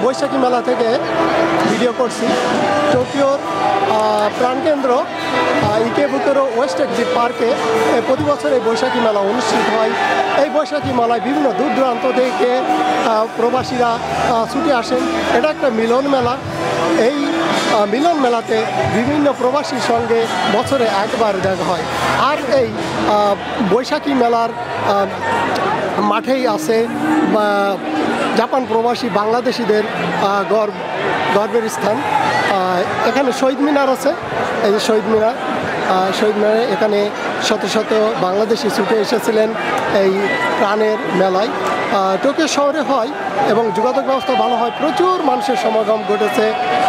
বৈশাখী মেলা থেকে ভিডিও করছি। টোকিওর প্রাণকেন্দ্র ইকেবুকুরো ওয়েস্ট এক্সিট পার্কে প্রতি বছর এই বৈশাখী মেলা অনুষ্ঠিত হয়। এই বৈশাখী মেলায় বিভিন্ন দূর দূরান্ত থেকে প্রবাসীরা ছুটে আসেন। এটা একটা মিলন মেলা। এই মিলন মেলাতে বিভিন্ন প্রবাসীর সঙ্গে বছরে একবার দেখা হয়। আর এই বৈশাখী মেলার মাঠেই আছে জাপান প্রবাসী বাংলাদেশিদের গর্বের স্থান। এখানে শহীদ মিনার আছে, এই যে শহীদ মিনারে এখানে শত শত বাংলাদেশি ছুটে এসেছিলেন এই প্রাণের মেলায়। টোকিও শহরে হয় এবং যোগাযোগ ব্যবস্থা ভালো হয়। প্রচুর মানুষের সমাগম ঘটেছে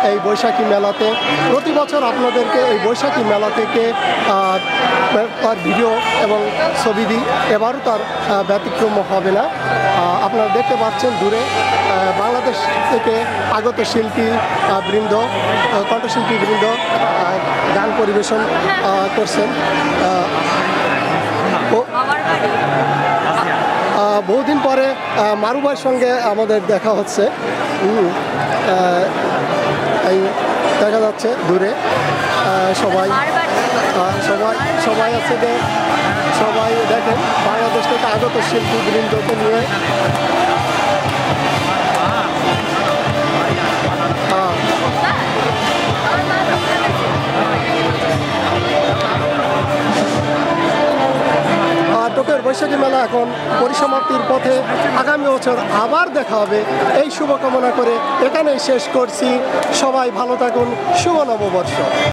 এই বৈশাখী মেলাতে। প্রতি বছর আপনাদেরকে এই বৈশাখী মেলা থেকে তার ভিডিও এবং ছবি দিই, এবারও তার ব্যতিক্রম হবে না। আপনারা দেখতে পাচ্ছেন দূরে বাংলাদেশ থেকে আগত শিল্পী বৃন্দ, কণ্ঠশিল্পী বৃন্দ গান পরিবেশন করছেন। বহুদিন পরে মারুবার সঙ্গে আমাদের দেখা হচ্ছে। এই দেখা যাচ্ছে দূরে সবাই আছে যে সবাই দেখেন বাংলাদেশ থেকে আগত শিল্পী বৃন্দকে নিয়ে টোকিওর বৈশাখী মেলা এখন পরিসমাপ্তির পথে। আগামী বছর আবার দেখা হবে এই শুভকামনা করে এখানেই শেষ করছি। সবাই ভালো থাকুন। শুভ নববর্ষ।